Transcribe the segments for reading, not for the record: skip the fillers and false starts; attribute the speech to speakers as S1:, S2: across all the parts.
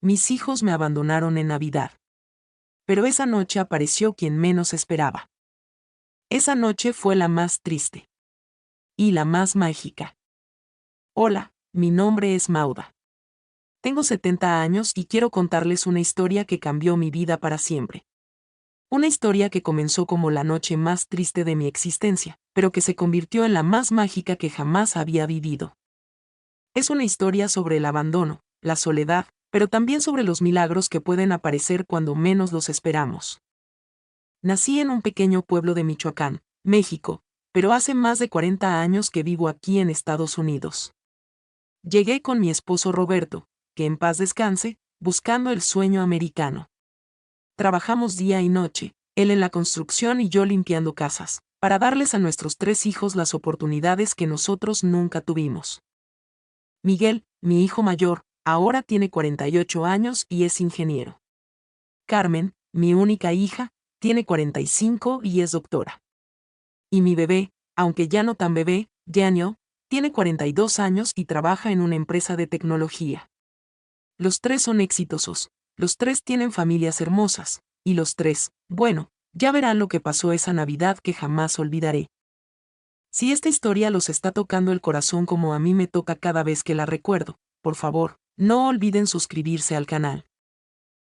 S1: mis hijos me abandonaron en Navidad. Pero esa noche apareció quien menos esperaba. Esa noche fue la más triste. Y la más mágica. Hola, mi nombre es Mauda. Tengo 70 años y quiero contarles una historia que cambió mi vida para siempre. Una historia que comenzó como la noche más triste de mi existencia, pero que se convirtió en la más mágica que jamás había vivido. Es una historia sobre el abandono, la soledad, pero también sobre los milagros que pueden aparecer cuando menos los esperamos. Nací en un pequeño pueblo de Michoacán, México, pero hace más de 40 años que vivo aquí en Estados Unidos. Llegué con mi esposo Roberto, que en paz descanse, buscando el sueño americano. Trabajamos día y noche, él en la construcción y yo limpiando casas, para darles a nuestros 3 hijos las oportunidades que nosotros nunca tuvimos. Miguel, mi hijo mayor, ahora tiene 48 años y es ingeniero. Carmen, mi única hija, tiene 45 y es doctora. Y mi bebé, aunque ya no tan bebé, Daniel, tiene 42 años y trabaja en una empresa de tecnología. Los 3 son exitosos, los 3 tienen familias hermosas, y los 3, bueno, ya verán lo que pasó esa Navidad que jamás olvidaré. Si esta historia los está tocando el corazón como a mí me toca cada vez que la recuerdo, por favor, no olviden suscribirse al canal.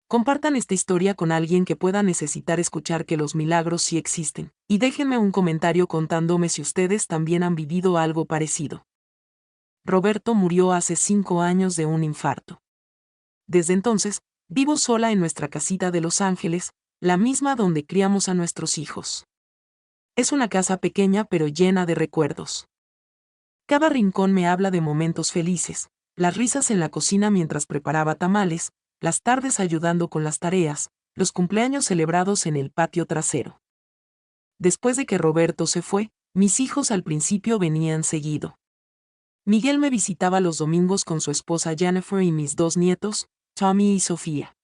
S1: Compartan esta historia con alguien que pueda necesitar escuchar que los milagros sí existen, y déjenme un comentario contándome si ustedes también han vivido algo parecido. Roberto murió hace 5 años de un infarto. Desde entonces, vivo sola en nuestra casita de Los Ángeles, la misma donde criamos a nuestros hijos. Es una casa pequeña pero llena de recuerdos. Cada rincón me habla de momentos felices, las risas en la cocina mientras preparaba tamales, las tardes ayudando con las tareas, los cumpleaños celebrados en el patio trasero. Después de que Roberto se fue, mis hijos al principio venían seguido. Miguel me visitaba los domingos con su esposa Jennifer y mis 2 nietos, Tommy y Sofía.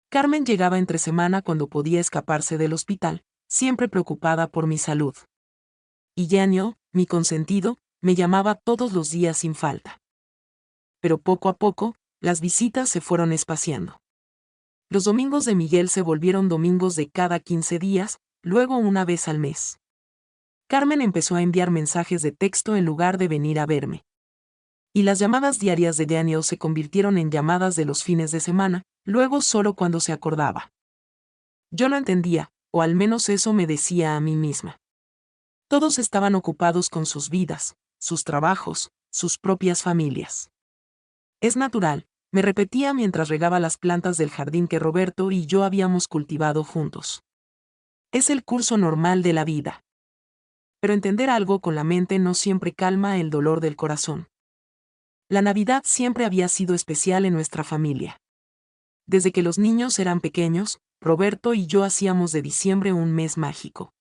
S1: Carmen llegaba entre semana cuando podía escaparse del hospital, siempre preocupada por mi salud. Y Daniel, mi consentido, me llamaba todos los días sin falta. Pero poco a poco, las visitas se fueron espaciando. Los domingos de Miguel se volvieron domingos de cada 15 días, luego una vez al mes. Carmen empezó a enviar mensajes de texto en lugar de venir a verme. Y las llamadas diarias de Daniel se convirtieron en llamadas de los fines de semana, luego solo cuando se acordaba. Yo lo entendía, o al menos eso me decía a mí misma. Todos estaban ocupados con sus vidas, sus trabajos, sus propias familias. Es natural, me repetía mientras regaba las plantas del jardín que Roberto y yo habíamos cultivado juntos. Es el curso normal de la vida. Pero entender algo con la mente no siempre calma el dolor del corazón. La Navidad siempre había sido especial en nuestra familia. Desde que los niños eran pequeños, Roberto y yo hacíamos de diciembre un mes mágico.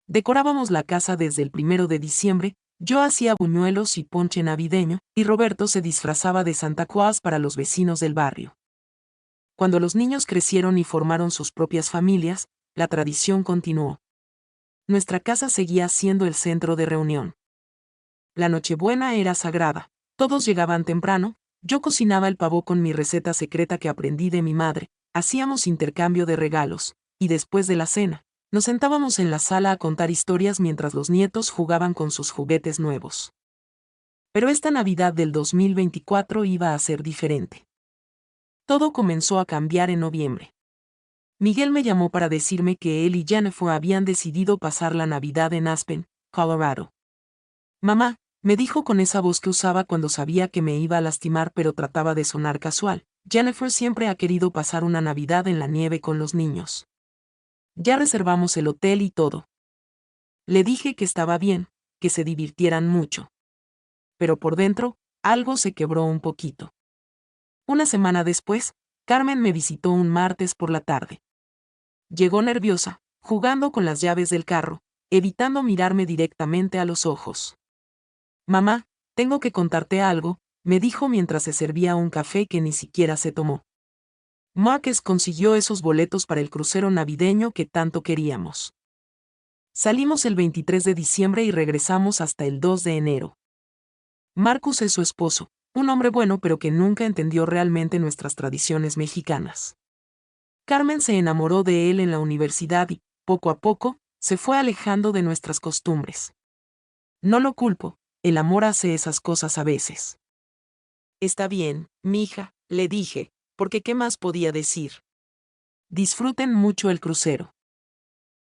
S1: Decorábamos la casa desde el 1 de diciembre, yo hacía buñuelos y ponche navideño, y Roberto se disfrazaba de Santa Claus para los vecinos del barrio. Cuando los niños crecieron y formaron sus propias familias, la tradición continuó. Nuestra casa seguía siendo el centro de reunión. La Nochebuena era sagrada, todos llegaban temprano, yo cocinaba el pavo con mi receta secreta que aprendí de mi madre, hacíamos intercambio de regalos, y después de la cena, nos sentábamos en la sala a contar historias mientras los nietos jugaban con sus juguetes nuevos. Pero esta Navidad del 2024 iba a ser diferente. Todo comenzó a cambiar en noviembre. Miguel me llamó para decirme que él y Jennifer habían decidido pasar la Navidad en Aspen, Colorado. Mamá, me dijo con esa voz que usaba cuando sabía que me iba a lastimar pero trataba de sonar casual, Jennifer siempre ha querido pasar una Navidad en la nieve con los niños. Ya reservamos el hotel y todo. Le dije que estaba bien, que se divirtieran mucho. Pero por dentro, algo se quebró un poquito. Una semana después, Carmen me visitó un martes por la tarde. Llegó nerviosa, jugando con las llaves del carro, evitando mirarme directamente a los ojos. Mamá, tengo que contarte algo, me dijo mientras se servía un café que ni siquiera se tomó. Marcus consiguió esos boletos para el crucero navideño que tanto queríamos. Salimos el 23 de diciembre y regresamos hasta el 2 de enero. Marcus es su esposo, Un hombre bueno pero que nunca entendió realmente nuestras tradiciones mexicanas. Carmen se enamoró de él en la universidad y, poco a poco, se fue alejando de nuestras costumbres. No lo culpo, el amor hace esas cosas a veces. Está bien, mija, le dije, porque ¿qué más podía decir? Disfruten mucho el crucero.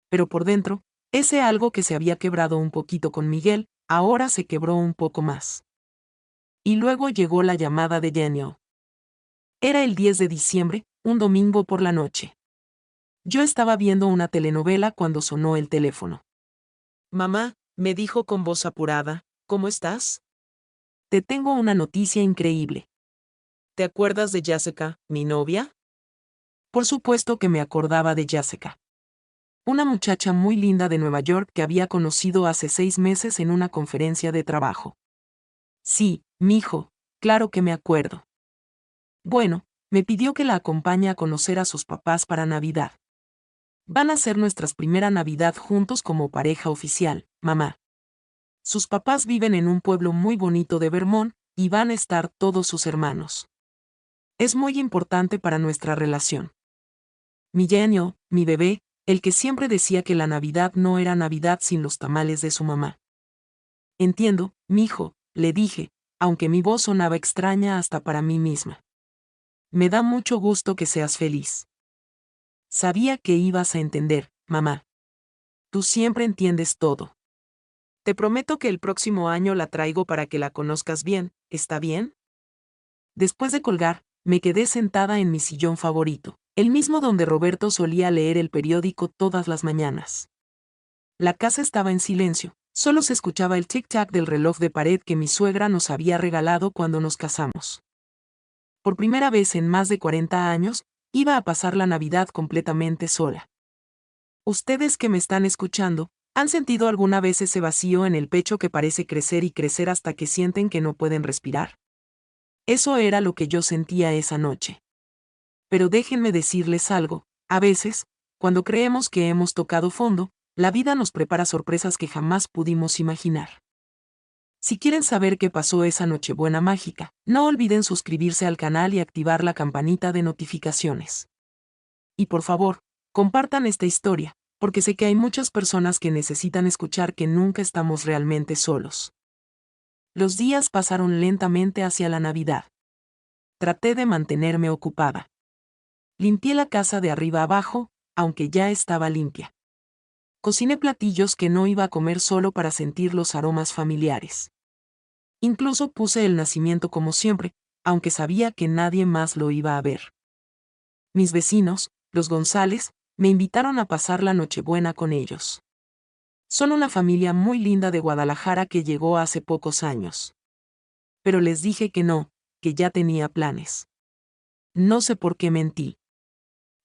S1: Pero por dentro, ese algo que se había quebrado un poquito con Miguel, ahora se quebró un poco más. Y luego llegó la llamada de Daniel. Era el 10 de diciembre, un domingo por la noche. Yo estaba viendo una telenovela cuando sonó el teléfono. Mamá, me dijo con voz apurada, ¿cómo estás? Te tengo una noticia increíble. ¿Te acuerdas de Jessica, mi novia? Por supuesto que me acordaba de Jessica. Una muchacha muy linda de Nueva York que había conocido hace 6 meses en una conferencia de trabajo. Sí, mijo, claro que me acuerdo. Bueno, me pidió que la acompañe a conocer a sus papás para Navidad. Van a ser nuestra primera Navidad juntos como pareja oficial, mamá. Sus papás viven en un pueblo muy bonito de Vermont, y van a estar todos sus hermanos. Es muy importante para nuestra relación. Mi genio, mi bebé, el que siempre decía que la Navidad no era Navidad sin los tamales de su mamá. Entiendo, mijo, le dije, aunque mi voz sonaba extraña hasta para mí misma. Me da mucho gusto que seas feliz. Sabía que ibas a entender, mamá. Tú siempre entiendes todo. Te prometo que el próximo año la traigo para que la conozcas bien, ¿está bien? Después de colgar, me quedé sentada en mi sillón favorito, el mismo donde Roberto solía leer el periódico todas las mañanas. La casa estaba en silencio, solo se escuchaba el tic-tac del reloj de pared que mi suegra nos había regalado cuando nos casamos. Por primera vez en más de 40 años, iba a pasar la Navidad completamente sola. Ustedes que me están escuchando, ¿han sentido alguna vez ese vacío en el pecho que parece crecer y crecer hasta que sienten que no pueden respirar? Eso era lo que yo sentía esa noche. Pero déjenme decirles algo, a veces, cuando creemos que hemos tocado fondo, la vida nos prepara sorpresas que jamás pudimos imaginar. Si quieren saber qué pasó esa Nochebuena mágica, no olviden suscribirse al canal y activar la campanita de notificaciones. Y por favor, compartan esta historia, porque sé que hay muchas personas que necesitan escuchar que nunca estamos realmente solos. Los días pasaron lentamente hacia la Navidad. Traté de mantenerme ocupada. Limpié la casa de arriba abajo, aunque ya estaba limpia. Cociné platillos que no iba a comer solo para sentir los aromas familiares. Incluso puse el nacimiento como siempre, aunque sabía que nadie más lo iba a ver. Mis vecinos, los González, me invitaron a pasar la Nochebuena con ellos. Son una familia muy linda de Guadalajara que llegó hace pocos años. Pero les dije que no, que ya tenía planes. No sé por qué mentí.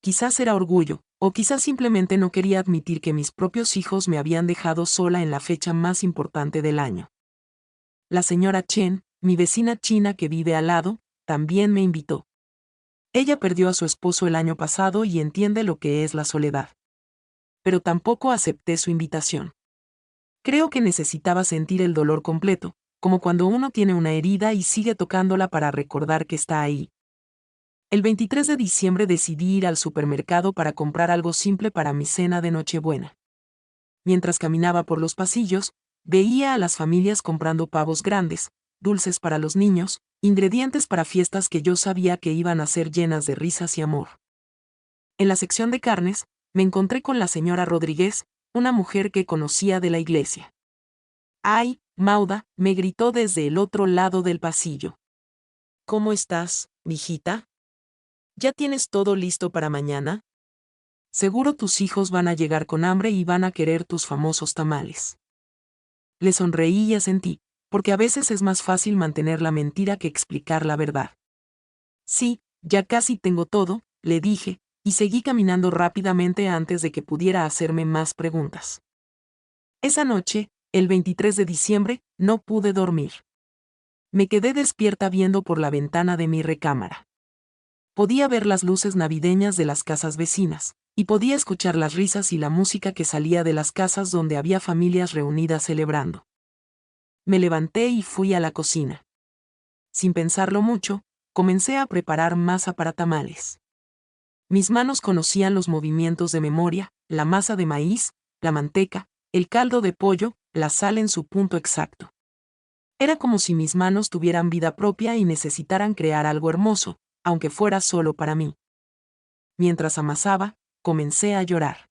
S1: Quizás era orgullo, o quizás simplemente no quería admitir que mis propios hijos me habían dejado sola en la fecha más importante del año. La señora Chen, mi vecina china que vive al lado, también me invitó. Ella perdió a su esposo el año pasado y entiende lo que es la soledad. Pero tampoco acepté su invitación. Creo que necesitaba sentir el dolor completo, como cuando uno tiene una herida y sigue tocándola para recordar que está ahí. El 23 de diciembre decidí ir al supermercado para comprar algo simple para mi cena de Nochebuena. Mientras caminaba por los pasillos, veía a las familias comprando pavos grandes, dulces para los niños, ingredientes para fiestas que yo sabía que iban a ser llenas de risas y amor. En la sección de carnes, me encontré con la señora Rodríguez, una mujer que conocía de la iglesia. ¡Ay, Mauda!, me gritó desde el otro lado del pasillo. ¿Cómo estás, mijita? ¿Ya tienes todo listo para mañana? Seguro tus hijos van a llegar con hambre y van a querer tus famosos tamales. Le sonreí y asentí, porque a veces es más fácil mantener la mentira que explicar la verdad. Sí, ya casi tengo todo, le dije, y seguí caminando rápidamente antes de que pudiera hacerme más preguntas. Esa noche, el 23 de diciembre, no pude dormir. Me quedé despierta viendo por la ventana de mi recámara. Podía ver las luces navideñas de las casas vecinas, y podía escuchar las risas y la música que salía de las casas donde había familias reunidas celebrando. Me levanté y fui a la cocina. sin pensarlo mucho, comencé a preparar masa para tamales. Mis manos conocían los movimientos de memoria, la masa de maíz, la manteca, el caldo de pollo, la sal en su punto exacto. Era como si mis manos tuvieran vida propia y necesitaran crear algo hermoso, aunque fuera solo para mí. Mientras amasaba, comencé a llorar.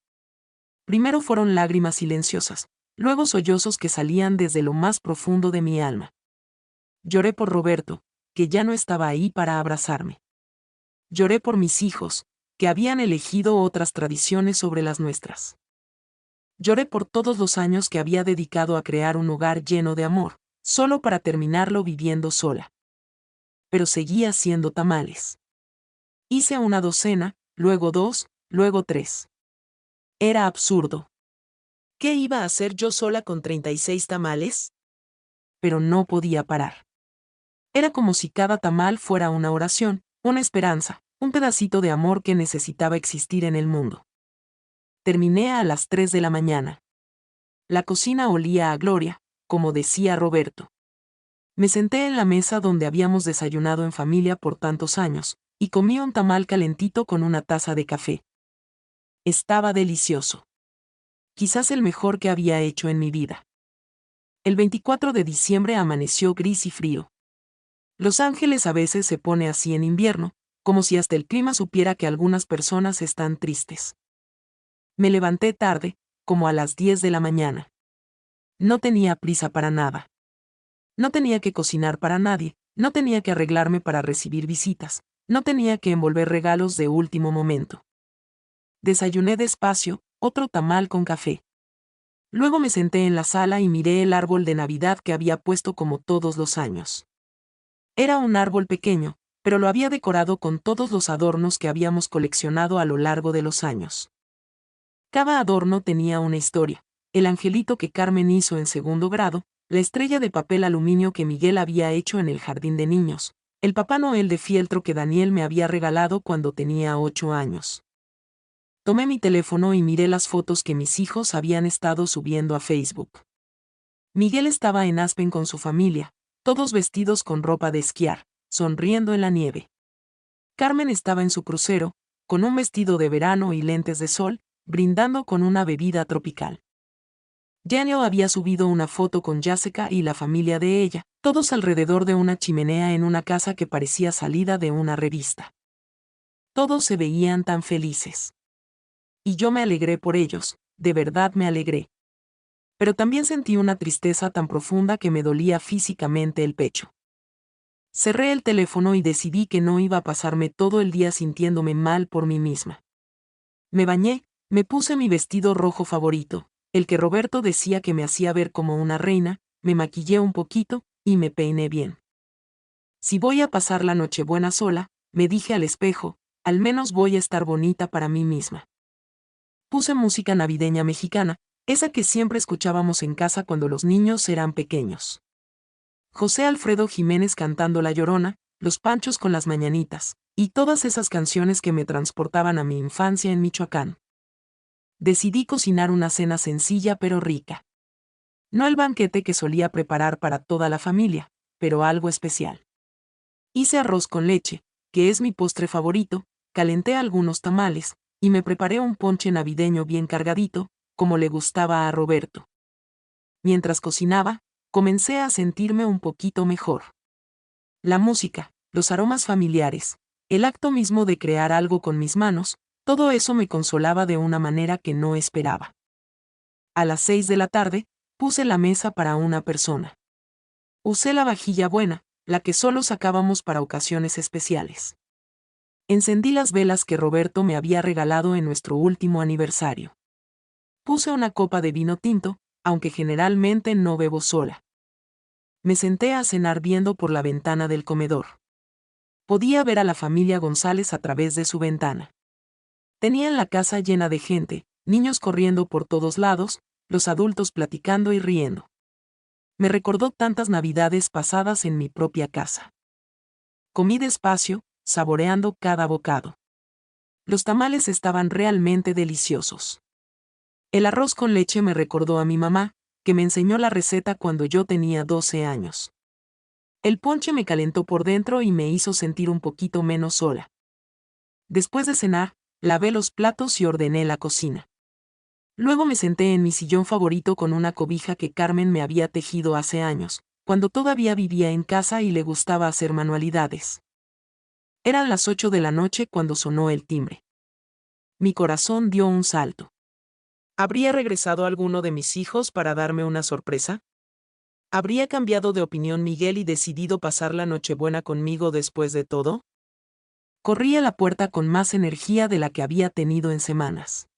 S1: Primero fueron lágrimas silenciosas, luego sollozos que salían desde lo más profundo de mi alma. Lloré por Roberto, que ya no estaba ahí para abrazarme. Lloré por mis hijos, que habían elegido otras tradiciones sobre las nuestras. Lloré por todos los años que había dedicado a crear un hogar lleno de amor, solo para terminarlo viviendo sola. Pero seguía haciendo tamales. Hice una docena, luego 2, luego 3. Era absurdo. ¿Qué iba a hacer yo sola con 36 tamales? Pero no podía parar. Era como si cada tamal fuera una oración, una esperanza, un pedacito de amor que necesitaba existir en el mundo. Terminé a las 3 de la mañana. La cocina olía a gloria, como decía Roberto. Me senté en la mesa donde habíamos desayunado en familia por tantos años, y comí un tamal calentito con una taza de café. Estaba delicioso. Quizás el mejor que había hecho en mi vida. El 24 de diciembre amaneció gris y frío. Los Ángeles a veces se pone así en invierno, como si hasta el clima supiera que algunas personas están tristes. Me levanté tarde, como a las 10 de la mañana. No tenía prisa para nada. No tenía que cocinar para nadie, no tenía que arreglarme para recibir visitas, no tenía que envolver regalos de último momento. Desayuné despacio, otro tamal con café. Luego me senté en la sala y miré el árbol de Navidad que había puesto como todos los años. Era un árbol pequeño, pero lo había decorado con todos los adornos que habíamos coleccionado a lo largo de los años. Cada adorno tenía una historia: el angelito que Carmen hizo en segundo grado, la estrella de papel aluminio que Miguel había hecho en el jardín de niños, el Papá Noel de fieltro que Daniel me había regalado cuando tenía 8 años. Tomé mi teléfono y miré las fotos que mis hijos habían estado subiendo a Facebook. Miguel estaba en Aspen con su familia, todos vestidos con ropa de esquiar, sonriendo en la nieve. Carmen estaba en su crucero, con un vestido de verano y lentes de sol, brindando con una bebida tropical. Daniel había subido una foto con Jessica y la familia de ella, todos alrededor de una chimenea en una casa que parecía salida de una revista. Todos se veían tan felices. Y yo me alegré por ellos, de verdad me alegré. Pero también sentí una tristeza tan profunda que me dolía físicamente el pecho. Cerré el teléfono y decidí que no iba a pasarme todo el día sintiéndome mal por mí misma. Me bañé, me puse mi vestido rojo favorito, el que Roberto decía que me hacía ver como una reina, me maquillé un poquito, y me peiné bien. Si voy a pasar la Nochebuena sola, me dije al espejo, al menos voy a estar bonita para mí misma. Puse música navideña mexicana, esa que siempre escuchábamos en casa cuando los niños eran pequeños. José Alfredo Jiménez cantando La Llorona, Los Panchos con las Mañanitas, y todas esas canciones que me transportaban a mi infancia en Michoacán. Decidí cocinar una cena sencilla pero rica. No el banquete que solía preparar para toda la familia, pero algo especial. Hice arroz con leche, que es mi postre favorito, calenté algunos tamales, y me preparé un ponche navideño bien cargadito, como le gustaba a Roberto. Mientras cocinaba, comencé a sentirme un poquito mejor. La música, los aromas familiares, el acto mismo de crear algo con mis manos, todo eso me consolaba de una manera que no esperaba. A las 6 de la tarde, puse la mesa para una persona. Usé la vajilla buena, la que solo sacábamos para ocasiones especiales. Encendí las velas que Roberto me había regalado en nuestro último aniversario. Puse una copa de vino tinto, aunque generalmente no bebo sola. Me senté a cenar viendo por la ventana del comedor. Podía ver a la familia González a través de su ventana. Tenían la casa llena de gente, niños corriendo por todos lados, los adultos platicando y riendo. Me recordó tantas navidades pasadas en mi propia casa. Comí despacio, saboreando cada bocado. Los tamales estaban realmente deliciosos. El arroz con leche me recordó a mi mamá, que me enseñó la receta cuando yo tenía 12 años. El ponche me calentó por dentro y me hizo sentir un poquito menos sola. Después de cenar, lavé los platos y ordené la cocina. Luego me senté en mi sillón favorito con una cobija que Carmen me había tejido hace años, cuando todavía vivía en casa y le gustaba hacer manualidades. Eran las 8 de la noche cuando sonó el timbre. Mi corazón dio un salto. ¿Habría regresado alguno de mis hijos para darme una sorpresa? ¿Habría cambiado de opinión Miguel y decidido pasar la Nochebuena conmigo después de todo? Corrí a la puerta con más energía de la que había tenido en semanas.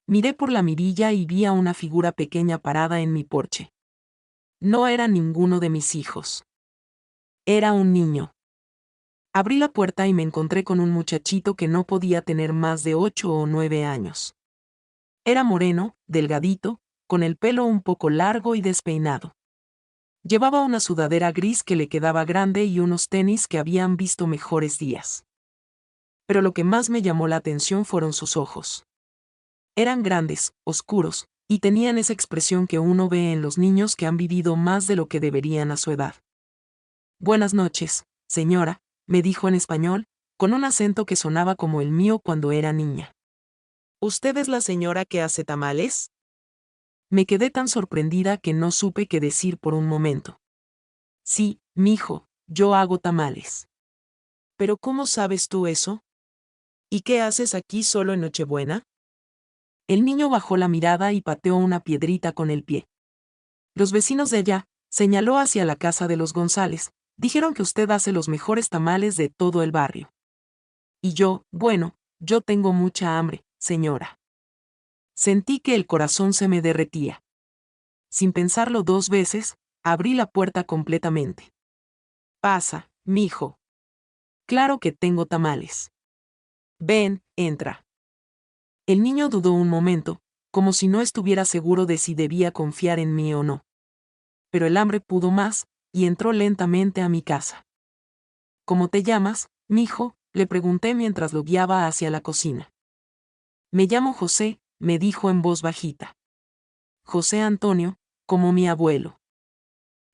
S1: Miré por la mirilla y vi a una figura pequeña parada en mi porche. No era ninguno de mis hijos. Era un niño. Abrí la puerta y me encontré con un muchachito que no podía tener más de 8 o 9 años. Era moreno, delgadito, con el pelo un poco largo y despeinado. Llevaba una sudadera gris que le quedaba grande y unos tenis que habían visto mejores días. Pero lo que más me llamó la atención fueron sus ojos. Eran grandes, oscuros, y tenían esa expresión que uno ve en los niños que han vivido más de lo que deberían a su edad. Buenas noches, señora, me dijo en español, con un acento que sonaba como el mío cuando era niña. ¿Usted es la señora que hace tamales? Me quedé tan sorprendida que no supe qué decir por un momento. Sí, mijo, yo hago tamales. ¿Pero cómo sabes tú eso? ¿Y qué haces aquí solo en Nochebuena? El niño bajó la mirada y pateó una piedrita con el pie. Los vecinos de allá, señaló hacia la casa de los González, dijeron que usted hace los mejores tamales de todo el barrio. Y yo, bueno, yo tengo mucha hambre, señora. Sentí que el corazón se me derretía. Sin pensarlo 2 veces, abrí la puerta completamente. Pasa, mijo. Claro que tengo tamales. Ven, entra. El niño dudó un momento, como si no estuviera seguro de si debía confiar en mí o no. Pero el hambre pudo más, y entró lentamente a mi casa. ¿Cómo te llamas, mijo?, le pregunté mientras lo guiaba hacia la cocina. Me llamo José, me dijo en voz bajita. José Antonio, como mi abuelo.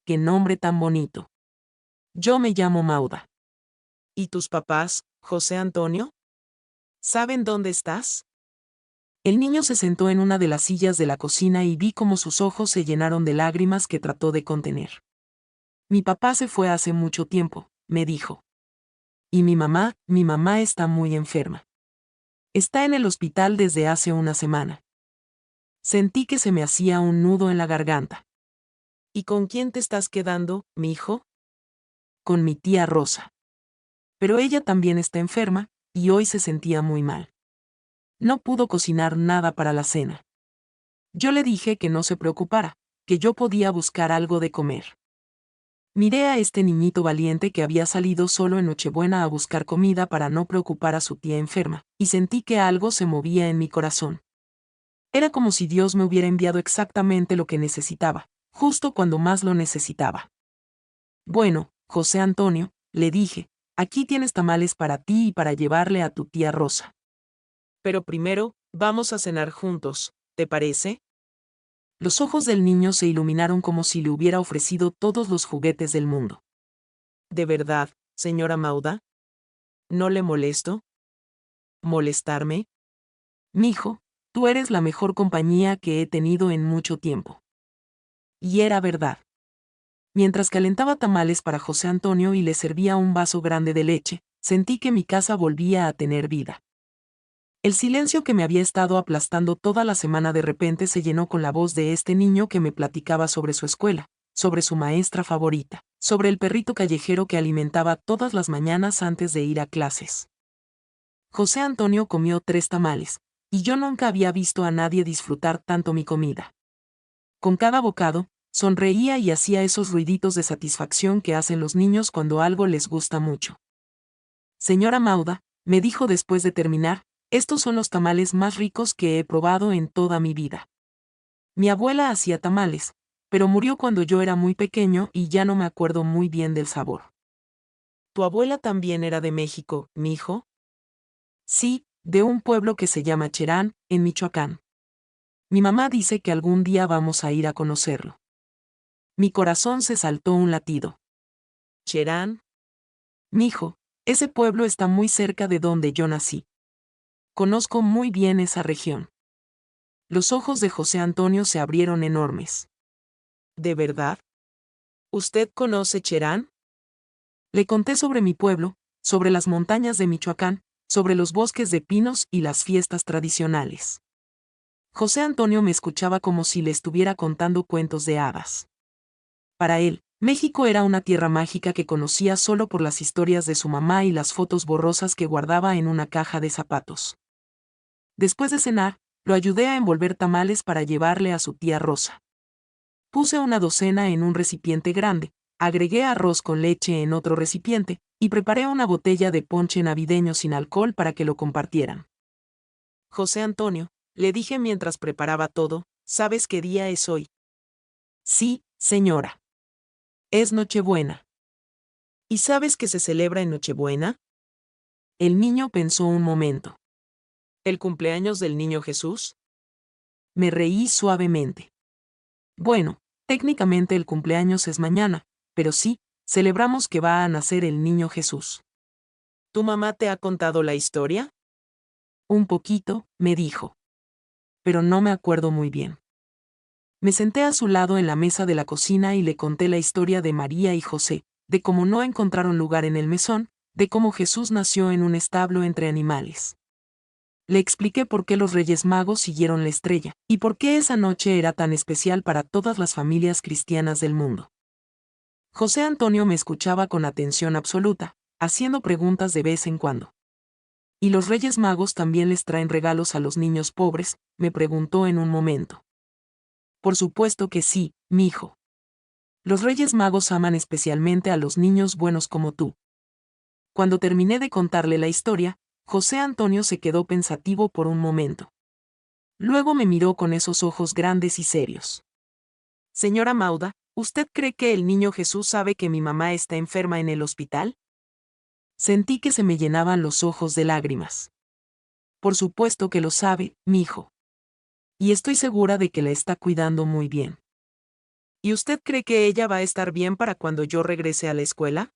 S1: ¡Qué nombre tan bonito! Yo me llamo Mauda. ¿Y tus papás, José Antonio? ¿Saben dónde estás? El niño se sentó en una de las sillas de la cocina y vi cómo sus ojos se llenaron de lágrimas que trató de contener. Mi papá se fue hace mucho tiempo, me dijo. Y mi mamá está muy enferma. Está en el hospital desde hace una semana. Sentí que se me hacía un nudo en la garganta. ¿Y con quién te estás quedando, mi hijo? Con mi tía Rosa. Pero ella también está enferma, y hoy se sentía muy mal. No pudo cocinar nada para la cena. Yo le dije que no se preocupara, que yo podía buscar algo de comer. Miré a este niñito valiente que había salido solo en Nochebuena a buscar comida para no preocupar a su tía enferma, y sentí que algo se movía en mi corazón. Era como si Dios me hubiera enviado exactamente lo que necesitaba, justo cuando más lo necesitaba. Bueno, José Antonio, le dije, aquí tienes tamales para ti y para llevarle a tu tía Rosa. Pero primero, vamos a cenar juntos, ¿te parece? Los ojos del niño se iluminaron como si le hubiera ofrecido todos los juguetes del mundo. ¿De verdad, señora Mauda? ¿No le molesto? ¿Molestarme? Mijo, tú eres la mejor compañía que he tenido en mucho tiempo. Y era verdad. Mientras calentaba tamales para José Antonio y le servía un vaso grande de leche, sentí que mi casa volvía a tener vida. El silencio que me había estado aplastando toda la semana de repente se llenó con la voz de este niño que me platicaba sobre su escuela, sobre su maestra favorita, sobre el perrito callejero que alimentaba todas las mañanas antes de ir a clases. José Antonio comió 3 tamales, y yo nunca había visto a nadie disfrutar tanto mi comida. Con cada bocado, sonreía y hacía esos ruiditos de satisfacción que hacen los niños cuando algo les gusta mucho. Señora Mauda, me dijo después de terminar, estos son los tamales más ricos que he probado en toda mi vida. Mi abuela hacía tamales, pero murió cuando yo era muy pequeño y ya no me acuerdo muy bien del sabor. ¿Tu abuela también era de México, mi hijo? Sí, de un pueblo que se llama Cherán, en Michoacán. Mi mamá dice que algún día vamos a ir a conocerlo. Mi corazón se saltó un latido. Cherán. Mijo, ese pueblo está muy cerca de donde yo nací. Conozco muy bien esa región. Los ojos de José Antonio se abrieron enormes. ¿De verdad? ¿Usted conoce Cherán? Le conté sobre mi pueblo, sobre las montañas de Michoacán, sobre los bosques de pinos y las fiestas tradicionales. José Antonio me escuchaba como si le estuviera contando cuentos de hadas. Para él, México era una tierra mágica que conocía solo por las historias de su mamá y las fotos borrosas que guardaba en una caja de zapatos. Después de cenar, lo ayudé a envolver tamales para llevarle a su tía Rosa. Puse una docena en un recipiente grande, agregué arroz con leche en otro recipiente, y preparé una botella de ponche navideño sin alcohol para que lo compartieran. José Antonio, le dije mientras preparaba todo, ¿sabes qué día es hoy? Sí, señora. Es Nochebuena. ¿Y sabes qué se celebra en Nochebuena? El niño pensó un momento. ¿El cumpleaños del niño Jesús? Me reí suavemente. Bueno, técnicamente el cumpleaños es mañana, pero sí, celebramos que va a nacer el niño Jesús. ¿Tu mamá te ha contado la historia? Un poquito, me dijo. Pero no me acuerdo muy bien. Me senté a su lado en la mesa de la cocina y le conté la historia de María y José, de cómo no encontraron lugar en el mesón, de cómo Jesús nació en un establo entre animales. Le expliqué por qué los Reyes Magos siguieron la estrella, y por qué esa noche era tan especial para todas las familias cristianas del mundo. José Antonio me escuchaba con atención absoluta, haciendo preguntas de vez en cuando. ¿Y los Reyes Magos también les traen regalos a los niños pobres?, me preguntó en un momento. Por supuesto que sí, mi hijo. Los Reyes Magos aman especialmente a los niños buenos como tú. Cuando terminé de contarle la historia, José Antonio se quedó pensativo por un momento. Luego me miró con esos ojos grandes y serios. Señora Mauda, ¿usted cree que el niño Jesús sabe que mi mamá está enferma en el hospital? Sentí que se me llenaban los ojos de lágrimas. Por supuesto que lo sabe, mi hijo. Y estoy segura de que la está cuidando muy bien. ¿Y usted cree que ella va a estar bien para cuando yo regrese a la escuela?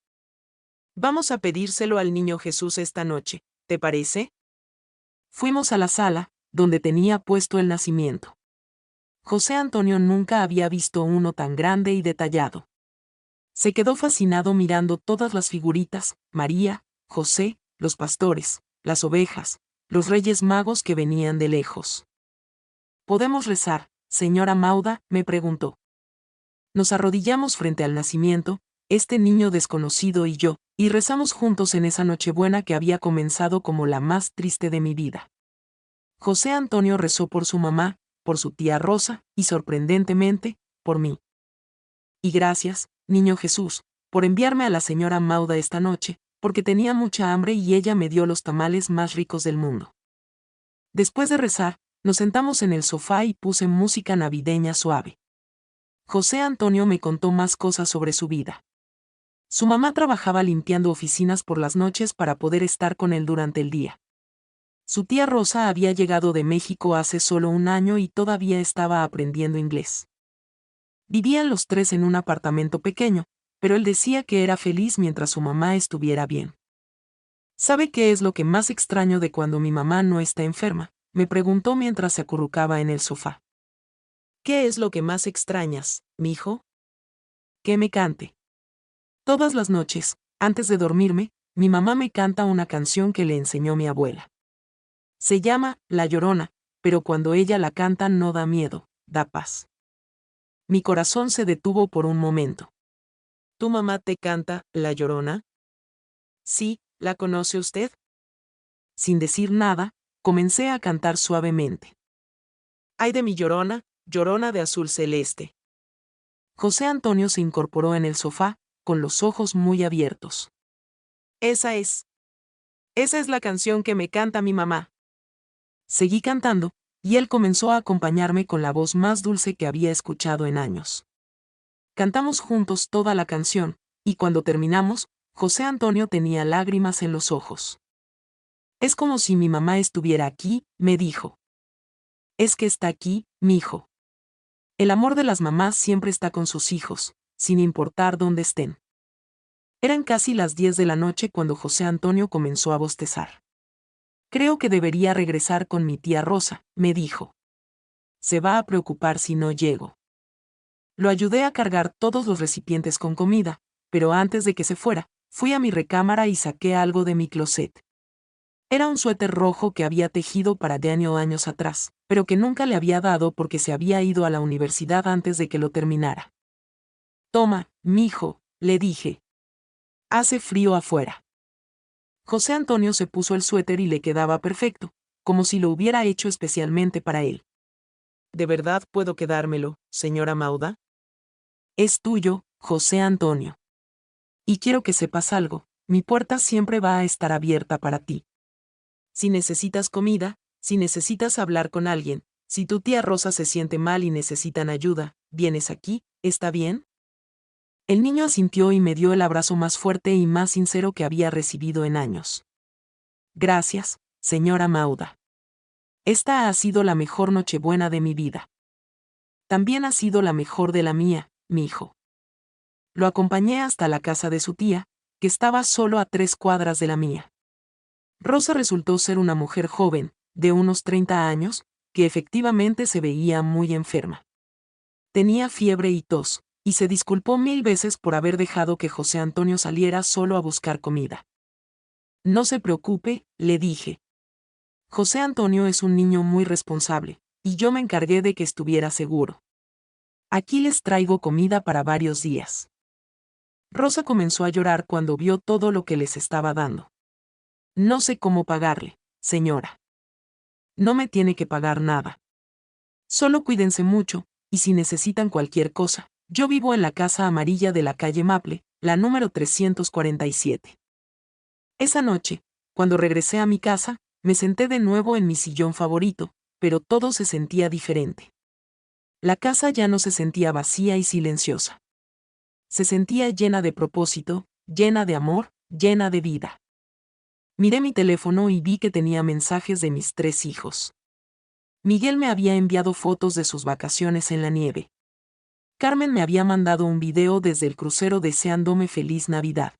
S1: Vamos a pedírselo al niño Jesús esta noche, ¿te parece? Fuimos a la sala, donde tenía puesto el nacimiento. José Antonio nunca había visto uno tan grande y detallado. Se quedó fascinado mirando todas las figuritas, María, José, los pastores, las ovejas, los Reyes Magos que venían de lejos. ¿Podemos rezar, señora Mauda?, me preguntó. Nos arrodillamos frente al nacimiento, este niño desconocido y yo, y rezamos juntos en esa Nochebuena que había comenzado como la más triste de mi vida. José Antonio rezó por su mamá, por su tía Rosa, y sorprendentemente, por mí. Y gracias, niño Jesús, por enviarme a la señora Mauda esta noche, porque tenía mucha hambre y ella me dio los tamales más ricos del mundo. Después de rezar, nos sentamos en el sofá y puse música navideña suave. José Antonio me contó más cosas sobre su vida. Su mamá trabajaba limpiando oficinas por las noches para poder estar con él durante el día. Su tía Rosa había llegado de México hace solo un año y todavía estaba aprendiendo inglés. Vivían los tres en un apartamento pequeño, pero él decía que era feliz mientras su mamá estuviera bien. ¿Sabe qué es lo que más extraño de cuando mi mamá no está enferma?, me preguntó mientras se acurrucaba en el sofá. ¿Qué es lo que más extrañas, mijo? Que me cante. Todas las noches, antes de dormirme, mi mamá me canta una canción que le enseñó mi abuela. Se llama La Llorona, pero cuando ella la canta no da miedo, da paz. Mi corazón se detuvo por un momento. ¿Tu mamá te canta La Llorona? Sí, ¿la conoce usted? Sin decir nada, comencé a cantar suavemente. Ay de mi llorona, llorona de azul celeste. José Antonio se incorporó en el sofá, con los ojos muy abiertos. Esa es la canción que me canta mi mamá. Seguí cantando, y él comenzó a acompañarme con la voz más dulce que había escuchado en años. Cantamos juntos toda la canción, y cuando terminamos, José Antonio tenía lágrimas en los ojos. Es como si mi mamá estuviera aquí, me dijo. Es que está aquí, mi hijo. El amor de las mamás siempre está con sus hijos, sin importar dónde estén. Eran casi las 10 de la noche cuando José Antonio comenzó a bostezar. Creo que debería regresar con mi tía Rosa, me dijo. Se va a preocupar si no llego. Lo ayudé a cargar todos los recipientes con comida, pero antes de que se fuera, fui a mi recámara y saqué algo de mi closet. Era un suéter rojo que había tejido para Daniel años atrás, pero que nunca le había dado porque se había ido a la universidad antes de que lo terminara. Toma, mijo, le dije. Hace frío afuera. José Antonio se puso el suéter y le quedaba perfecto, como si lo hubiera hecho especialmente para él. ¿De verdad puedo quedármelo, señora Mauda? Es tuyo, José Antonio. Y quiero que sepas algo, mi puerta siempre va a estar abierta para ti. Si necesitas comida, si necesitas hablar con alguien, si tu tía Rosa se siente mal y necesitan ayuda, ¿vienes aquí? ¿Está bien? El niño asintió y me dio el abrazo más fuerte y más sincero que había recibido en años. Gracias, señora Mauda. Esta ha sido la mejor Nochebuena de mi vida. También ha sido la mejor de la mía, mi hijo. Lo acompañé hasta la casa de su tía, que estaba solo a 3 cuadras de la mía. Rosa resultó ser una mujer joven, de unos 30 años, que efectivamente se veía muy enferma. Tenía fiebre y tos, y se disculpó 1000 veces por haber dejado que José Antonio saliera solo a buscar comida. No se preocupe, le dije. José Antonio es un niño muy responsable, y yo me encargué de que estuviera seguro. Aquí les traigo comida para varios días. Rosa comenzó a llorar cuando vio todo lo que les estaba dando. No sé cómo pagarle, señora. No me tiene que pagar nada. Solo cuídense mucho, y si necesitan cualquier cosa, yo vivo en la casa amarilla de la calle Maple, la número 347. Esa noche, cuando regresé a mi casa, me senté de nuevo en mi sillón favorito, pero todo se sentía diferente. La casa ya no se sentía vacía y silenciosa. Se sentía llena de propósito, llena de amor, llena de vida. Miré mi teléfono y vi que tenía mensajes de mis 3 hijos. Miguel me había enviado fotos de sus vacaciones en la nieve. Carmen me había mandado un video desde el crucero deseándome feliz Navidad.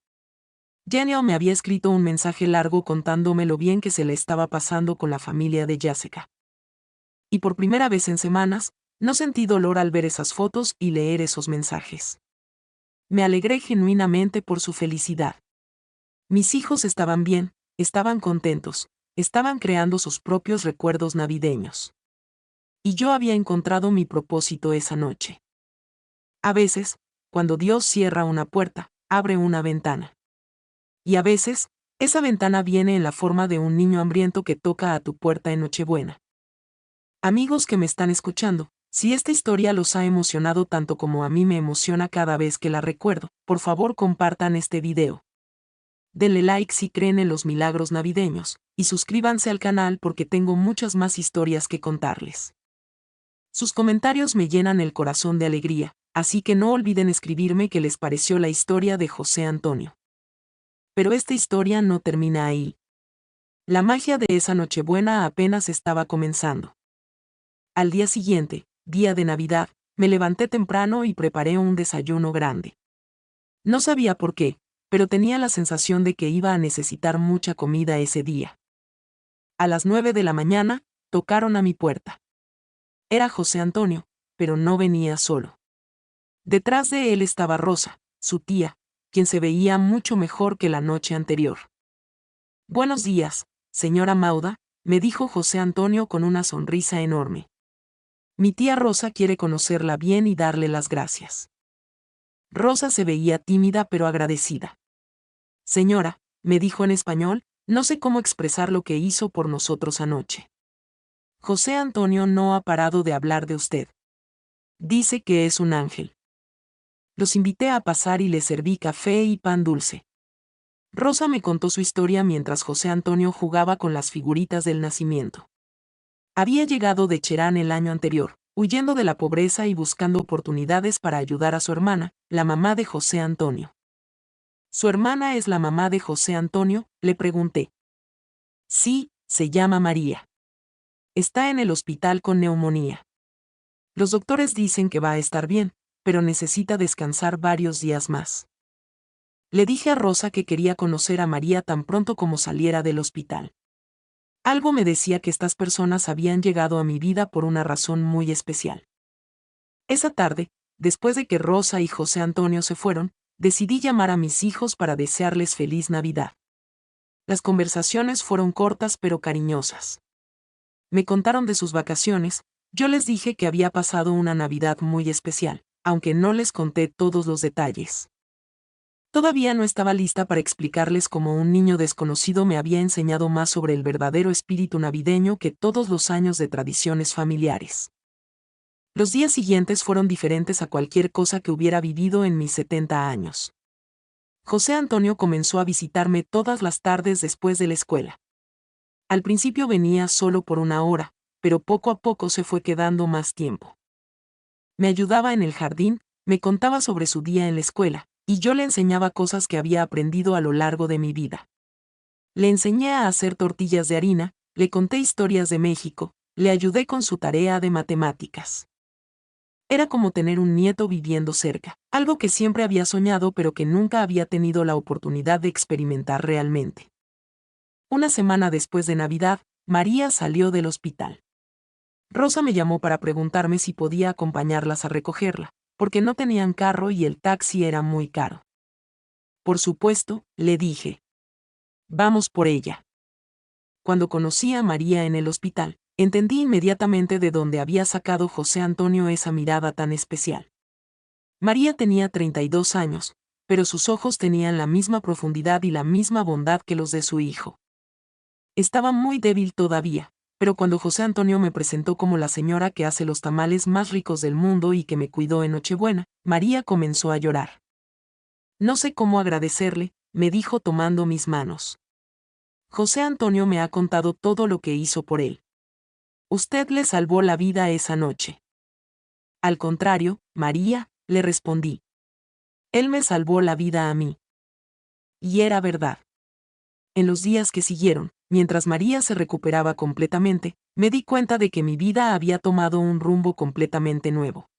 S1: Daniel me había escrito un mensaje largo contándome lo bien que se le estaba pasando con la familia de Jessica. Y por primera vez en semanas, no sentí dolor al ver esas fotos y leer esos mensajes. Me alegré genuinamente por su felicidad. Mis hijos estaban bien, estaban contentos, estaban creando sus propios recuerdos navideños. Y yo había encontrado mi propósito esa noche. A veces, cuando Dios cierra una puerta, abre una ventana. Y a veces, esa ventana viene en la forma de un niño hambriento que toca a tu puerta en Nochebuena. Amigos que me están escuchando, si esta historia los ha emocionado tanto como a mí me emociona cada vez que la recuerdo, por favor compartan este video. Denle like si creen en los milagros navideños, y suscríbanse al canal porque tengo muchas más historias que contarles. Sus comentarios me llenan el corazón de alegría, así que no olviden escribirme qué les pareció la historia de José Antonio. Pero esta historia no termina ahí. La magia de esa Nochebuena apenas estaba comenzando. Al día siguiente, día de Navidad, me levanté temprano y preparé un desayuno grande. No sabía por qué, pero tenía la sensación de que iba a necesitar mucha comida ese día. A las 9 de la mañana, tocaron a mi puerta. Era José Antonio, pero no venía solo. Detrás de él estaba Rosa, su tía, quien se veía mucho mejor que la noche anterior. Buenos días, señora Mauda, me dijo José Antonio con una sonrisa enorme. Mi tía Rosa quiere conocerla bien y darle las gracias. Rosa se veía tímida pero agradecida. Señora, me dijo en español, no sé cómo expresar lo que hizo por nosotros anoche. José Antonio no ha parado de hablar de usted. Dice que es un ángel. Los invité a pasar y les serví café y pan dulce. Rosa me contó su historia mientras José Antonio jugaba con las figuritas del nacimiento. Había llegado de Cherán el año anterior, huyendo de la pobreza y buscando oportunidades para ayudar a su hermana, la mamá de José Antonio. ¿Su hermana es la mamá de José Antonio?, le pregunté. Sí, se llama María. Está en el hospital con neumonía. Los doctores dicen que va a estar bien, pero necesita descansar varios días más. Le dije a Rosa que quería conocer a María tan pronto como saliera del hospital. Algo me decía que estas personas habían llegado a mi vida por una razón muy especial. Esa tarde, después de que Rosa y José Antonio se fueron, decidí llamar a mis hijos para desearles feliz Navidad. Las conversaciones fueron cortas pero cariñosas. Me contaron de sus vacaciones, yo les dije que había pasado una Navidad muy especial, aunque no les conté todos los detalles. Todavía no estaba lista para explicarles cómo un niño desconocido me había enseñado más sobre el verdadero espíritu navideño que todos los años de tradiciones familiares. Los días siguientes fueron diferentes a cualquier cosa que hubiera vivido en mis 70 años. José Antonio comenzó a visitarme todas las tardes después de la escuela. Al principio venía solo por una hora, pero poco a poco se fue quedando más tiempo. Me ayudaba en el jardín, me contaba sobre su día en la escuela, y yo le enseñaba cosas que había aprendido a lo largo de mi vida. Le enseñé a hacer tortillas de harina, le conté historias de México, le ayudé con su tarea de matemáticas. Era como tener un nieto viviendo cerca, algo que siempre había soñado pero que nunca había tenido la oportunidad de experimentar realmente. Una semana después de Navidad, María salió del hospital. Rosa me llamó para preguntarme si podía acompañarlas a recogerla, porque no tenían carro y el taxi era muy caro. Por supuesto, le dije. Vamos por ella. Cuando conocí a María en el hospital, entendí inmediatamente de dónde había sacado José Antonio esa mirada tan especial. María tenía 32 años, pero sus ojos tenían la misma profundidad y la misma bondad que los de su hijo. Estaba muy débil todavía, pero cuando José Antonio me presentó como la señora que hace los tamales más ricos del mundo y que me cuidó en Nochebuena, María comenzó a llorar. No sé cómo agradecerle, me dijo tomando mis manos. José Antonio me ha contado todo lo que hizo por él. Usted le salvó la vida esa noche. Al contrario, María, le respondí. Él me salvó la vida a mí. Y era verdad. En los días que siguieron, mientras María se recuperaba completamente, me di cuenta de que mi vida había tomado un rumbo completamente nuevo.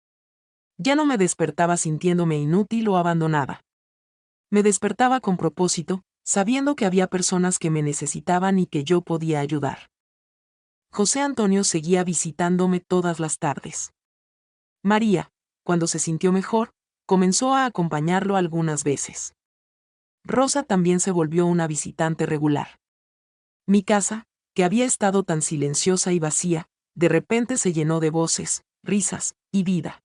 S1: Ya no me despertaba sintiéndome inútil o abandonada. Me despertaba con propósito, sabiendo que había personas que me necesitaban y que yo podía ayudar. José Antonio seguía visitándome todas las tardes. María, cuando se sintió mejor, comenzó a acompañarlo algunas veces. Rosa también se volvió una visitante regular. Mi casa, que había estado tan silenciosa y vacía, de repente se llenó de voces, risas y vida.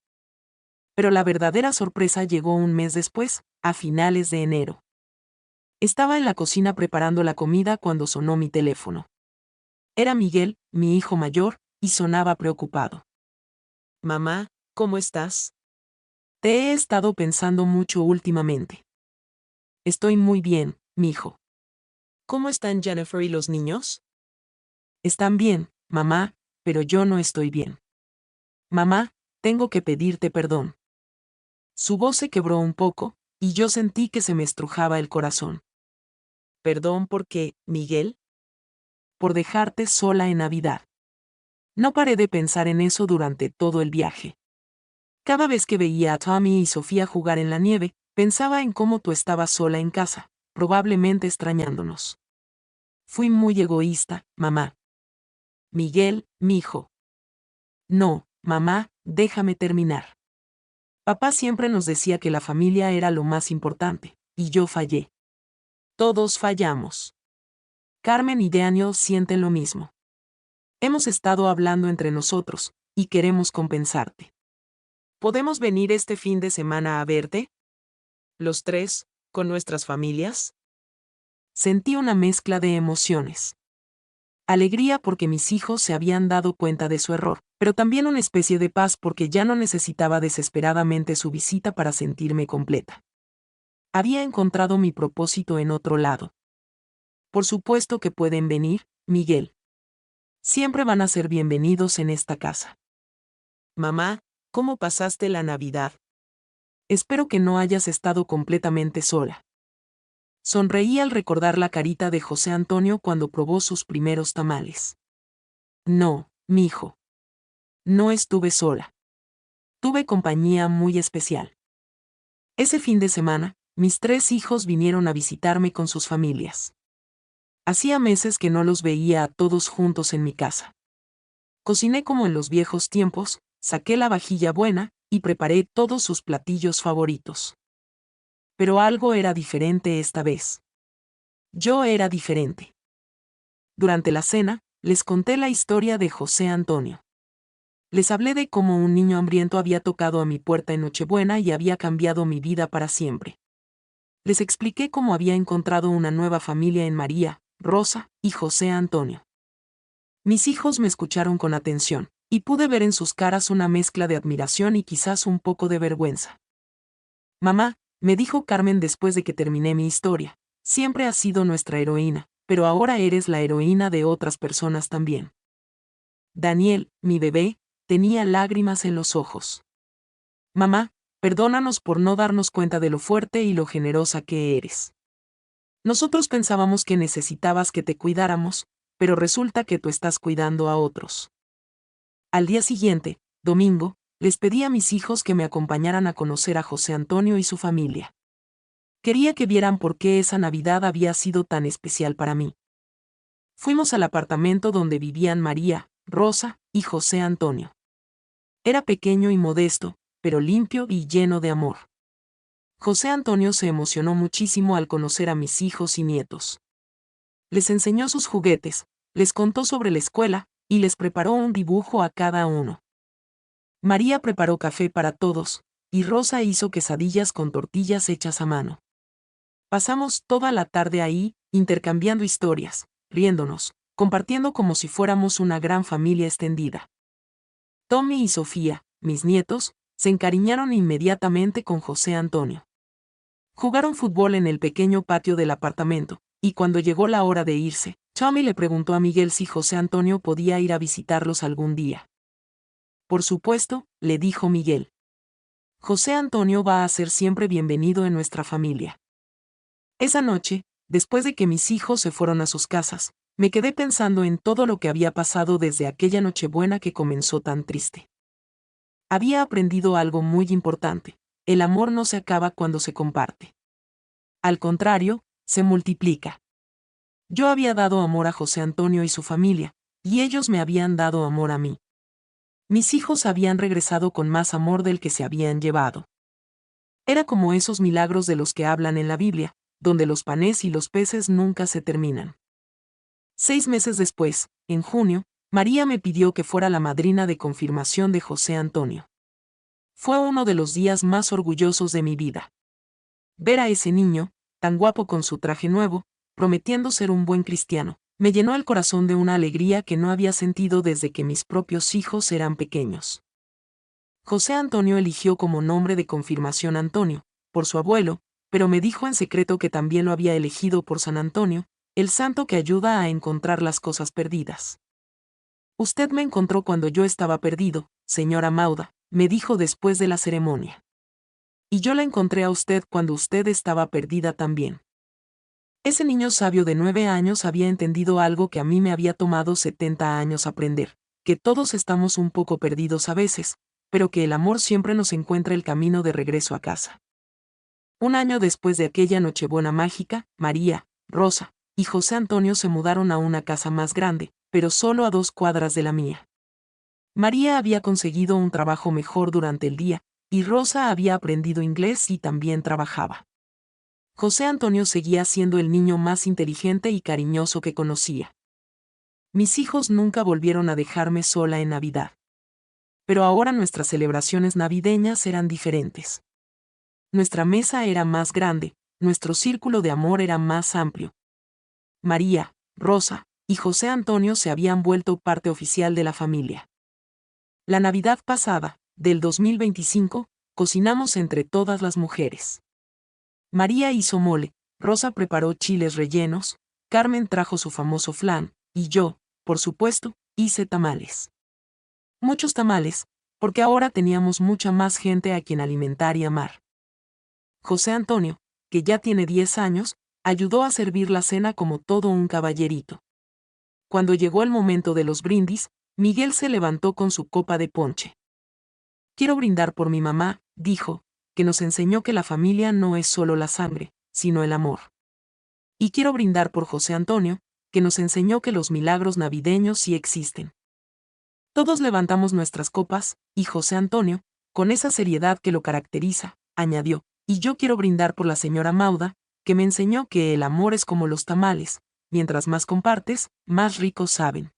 S1: Pero la verdadera sorpresa llegó un mes después, a finales de enero. Estaba en la cocina preparando la comida cuando sonó mi teléfono. Era Miguel, mi hijo mayor, y sonaba preocupado. Mamá, ¿cómo estás? Te he estado pensando mucho últimamente. Estoy muy bien, mijo. ¿Cómo están Jennifer y los niños? Están bien, mamá, pero yo no estoy bien. Mamá, tengo que pedirte perdón. Su voz se quebró un poco, y yo sentí que se me estrujaba el corazón. ¿Perdón por qué, Miguel? Por dejarte sola en Navidad. No paré de pensar en eso durante todo el viaje. Cada vez que veía a Tommy y Sofía jugar en la nieve, pensaba en cómo tú estabas sola en casa, probablemente extrañándonos. Fui muy egoísta, mamá. Miguel, mi hijo. No, mamá, déjame terminar. Papá siempre nos decía que la familia era lo más importante, y yo fallé. Todos fallamos. Carmen y Daniel sienten lo mismo. Hemos estado hablando entre nosotros, y queremos compensarte. ¿Podemos venir este fin de semana a verte? ¿Los tres, con nuestras familias? Sentí una mezcla de emociones. Alegría porque mis hijos se habían dado cuenta de su error, pero también una especie de paz porque ya no necesitaba desesperadamente su visita para sentirme completa. Había encontrado mi propósito en otro lado. Por supuesto que pueden venir, Miguel. Siempre van a ser bienvenidos en esta casa. Mamá, ¿cómo pasaste la Navidad? Espero que no hayas estado completamente sola. Sonreí al recordar la carita de José Antonio cuando probó sus primeros tamales. No, mijo. No estuve sola. Tuve compañía muy especial. Ese fin de semana, Mis 3 hijos vinieron a visitarme con sus familias. Hacía meses que no los veía a todos juntos en mi casa. Cociné como en los viejos tiempos, saqué la vajilla buena y preparé todos sus platillos favoritos. Pero algo era diferente esta vez. Yo era diferente. Durante la cena, les conté la historia de José Antonio. Les hablé de cómo un niño hambriento había tocado a mi puerta en Nochebuena y había cambiado mi vida para siempre. Les expliqué cómo había encontrado una nueva familia en María, Rosa y José Antonio. Mis hijos me escucharon con atención, y pude ver en sus caras una mezcla de admiración y quizás un poco de vergüenza. Mamá, me dijo Carmen después de que terminé mi historia, siempre has sido nuestra heroína, pero ahora eres la heroína de otras personas también. Daniel, mi bebé, tenía lágrimas en los ojos. Mamá, perdónanos por no darnos cuenta de lo fuerte y lo generosa que eres. Nosotros pensábamos que necesitabas que te cuidáramos, pero resulta que tú estás cuidando a otros. Al día siguiente, domingo, les pedí a mis hijos que me acompañaran a conocer a José Antonio y su familia. Quería que vieran por qué esa Navidad había sido tan especial para mí. Fuimos al apartamento donde vivían María, Rosa y José Antonio. Era pequeño y modesto, pero limpio y lleno de amor. José Antonio se emocionó muchísimo al conocer a mis hijos y nietos. Les enseñó sus juguetes, les contó sobre la escuela, y les preparó un dibujo a cada uno. María preparó café para todos, y Rosa hizo quesadillas con tortillas hechas a mano. Pasamos toda la tarde ahí, intercambiando historias, riéndonos, compartiendo como si fuéramos una gran familia extendida. Tommy y Sofía, mis nietos, se encariñaron inmediatamente con José Antonio. Jugaron fútbol en el pequeño patio del apartamento, y cuando llegó la hora de irse, Tommy le preguntó a Miguel si José Antonio podía ir a visitarlos algún día. Por supuesto, le dijo Miguel. José Antonio va a ser siempre bienvenido en nuestra familia. Esa noche, después de que mis hijos se fueron a sus casas, me quedé pensando en todo lo que había pasado desde aquella Nochebuena que comenzó tan triste. Había aprendido algo muy importante: el amor no se acaba cuando se comparte. Al contrario, se multiplica. Yo había dado amor a José Antonio y su familia, y ellos me habían dado amor a mí. Mis hijos habían regresado con más amor del que se habían llevado. Era como esos milagros de los que hablan en la Biblia, donde los panes y los peces nunca se terminan. 6 meses después, en junio, María me pidió que fuera la madrina de confirmación de José Antonio. Fue uno de los días más orgullosos de mi vida. Ver a ese niño, tan guapo con su traje nuevo, prometiendo ser un buen cristiano, me llenó el corazón de una alegría que no había sentido desde que mis propios hijos eran pequeños. José Antonio eligió como nombre de confirmación Antonio, por su abuelo, pero me dijo en secreto que también lo había elegido por San Antonio, el santo que ayuda a encontrar las cosas perdidas. Usted me encontró cuando yo estaba perdido, señora Mauda, me dijo después de la ceremonia. Y yo la encontré a usted cuando usted estaba perdida también. Ese niño sabio de 9 años había entendido algo que a mí me había tomado 70 años aprender, que todos estamos un poco perdidos a veces, pero que el amor siempre nos encuentra el camino de regreso a casa. Un año después de aquella Nochebuena mágica, María, Rosa y José Antonio se mudaron a una casa más grande, pero solo a 2 cuadras de la mía. María había conseguido un trabajo mejor durante el día, y Rosa había aprendido inglés y también trabajaba. José Antonio seguía siendo el niño más inteligente y cariñoso que conocía. Mis hijos nunca volvieron a dejarme sola en Navidad. Pero ahora nuestras celebraciones navideñas eran diferentes. Nuestra mesa era más grande, nuestro círculo de amor era más amplio. María, Rosa y José Antonio se habían vuelto parte oficial de la familia. La Navidad pasada, del 2025, cocinamos entre todas las mujeres. María hizo mole, Rosa preparó chiles rellenos, Carmen trajo su famoso flan, y yo, por supuesto, hice tamales. Muchos tamales, porque ahora teníamos mucha más gente a quien alimentar y amar. José Antonio, que ya tiene 10 años, ayudó a servir la cena como todo un caballerito. Cuando llegó el momento de los brindis, Miguel se levantó con su copa de ponche. Quiero brindar por mi mamá, dijo, que nos enseñó que la familia no es solo la sangre, sino el amor. Y quiero brindar por José Antonio, que nos enseñó que los milagros navideños sí existen. Todos levantamos nuestras copas, y José Antonio, con esa seriedad que lo caracteriza, añadió, y yo quiero brindar por la señora Mauda, que me enseñó que el amor es como los tamales, mientras más compartes, más ricos saben.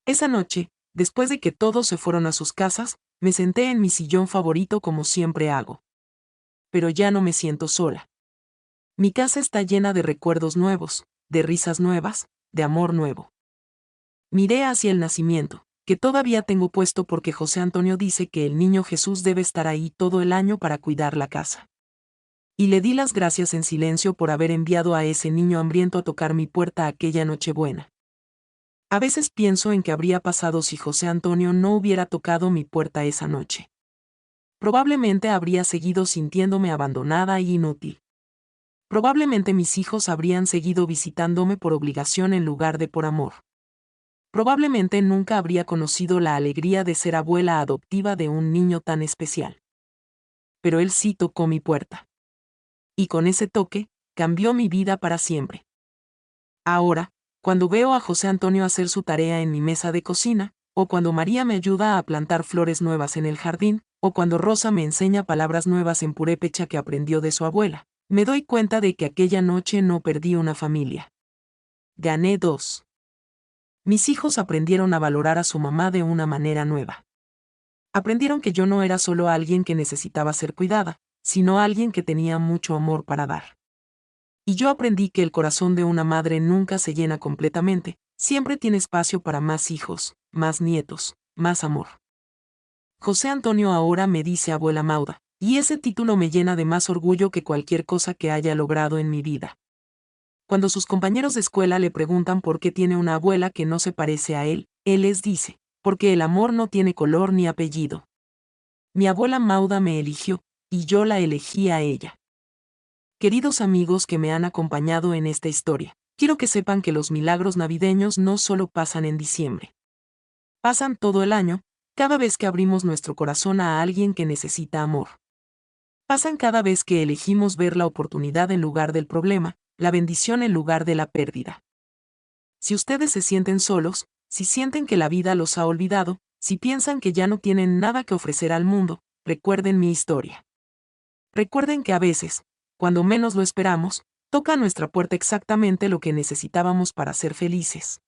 S1: Esa noche, después de que todos se fueron a sus casas, me senté en mi sillón favorito como siempre hago. Pero ya no me siento sola. Mi casa está llena de recuerdos nuevos, de risas nuevas, de amor nuevo. Miré hacia el nacimiento, que todavía tengo puesto porque José Antonio dice que el niño Jesús debe estar ahí todo el año para cuidar la casa. Y le di las gracias en silencio por haber enviado a ese niño hambriento a tocar mi puerta aquella Nochebuena. A veces pienso en qué habría pasado si José Antonio no hubiera tocado mi puerta esa noche. Probablemente habría seguido sintiéndome abandonada y inútil. Probablemente mis hijos habrían seguido visitándome por obligación en lugar de por amor. Probablemente nunca habría conocido la alegría de ser abuela adoptiva de un niño tan especial. Pero él sí tocó mi puerta. Y con ese toque, cambió mi vida para siempre. Ahora, cuando veo a José Antonio hacer su tarea en mi mesa de cocina, o cuando María me ayuda a plantar flores nuevas en el jardín, o cuando Rosa me enseña palabras nuevas en purépecha que aprendió de su abuela, me doy cuenta de que aquella noche no perdí una familia. Gané 2. Mis hijos aprendieron a valorar a su mamá de una manera nueva. Aprendieron que yo no era solo alguien que necesitaba ser cuidada, sino alguien que tenía mucho amor para dar. Y yo aprendí que el corazón de una madre nunca se llena completamente, siempre tiene espacio para más hijos, más nietos, más amor. José Antonio ahora me dice abuela Mauda, y ese título me llena de más orgullo que cualquier cosa que haya logrado en mi vida. Cuando sus compañeros de escuela le preguntan por qué tiene una abuela que no se parece a él les dice, porque el amor no tiene color ni apellido. Mi abuela Mauda me eligió, y yo la elegí a ella. Queridos amigos que me han acompañado en esta historia, quiero que sepan que los milagros navideños no solo pasan en diciembre. Pasan todo el año, cada vez que abrimos nuestro corazón a alguien que necesita amor. Pasan cada vez que elegimos ver la oportunidad en lugar del problema, la bendición en lugar de la pérdida. Si ustedes se sienten solos, si sienten que la vida los ha olvidado, si piensan que ya no tienen nada que ofrecer al mundo, recuerden mi historia. Recuerden que a veces, cuando menos lo esperamos, toca a nuestra puerta exactamente lo que necesitábamos para ser felices.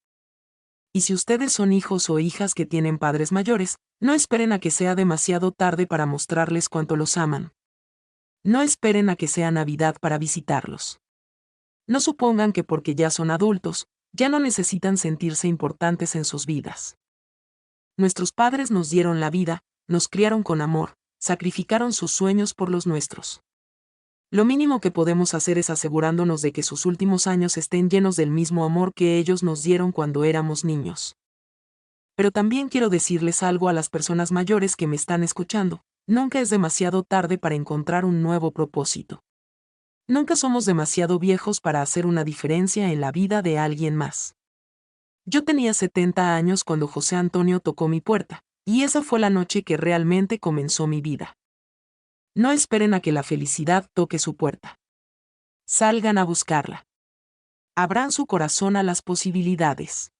S1: Y si ustedes son hijos o hijas que tienen padres mayores, no esperen a que sea demasiado tarde para mostrarles cuánto los aman. No esperen a que sea Navidad para visitarlos. No supongan que porque ya son adultos, ya no necesitan sentirse importantes en sus vidas. Nuestros padres nos dieron la vida, nos criaron con amor, sacrificaron sus sueños por los nuestros. Lo mínimo que podemos hacer es asegurándonos de que sus últimos años estén llenos del mismo amor que ellos nos dieron cuando éramos niños. Pero también quiero decirles algo a las personas mayores que me están escuchando, nunca es demasiado tarde para encontrar un nuevo propósito. Nunca somos demasiado viejos para hacer una diferencia en la vida de alguien más. Yo tenía 70 años cuando José Antonio tocó mi puerta, y esa fue la noche que realmente comenzó mi vida. No esperen a que la felicidad toque su puerta. Salgan a buscarla. Abran su corazón a las posibilidades.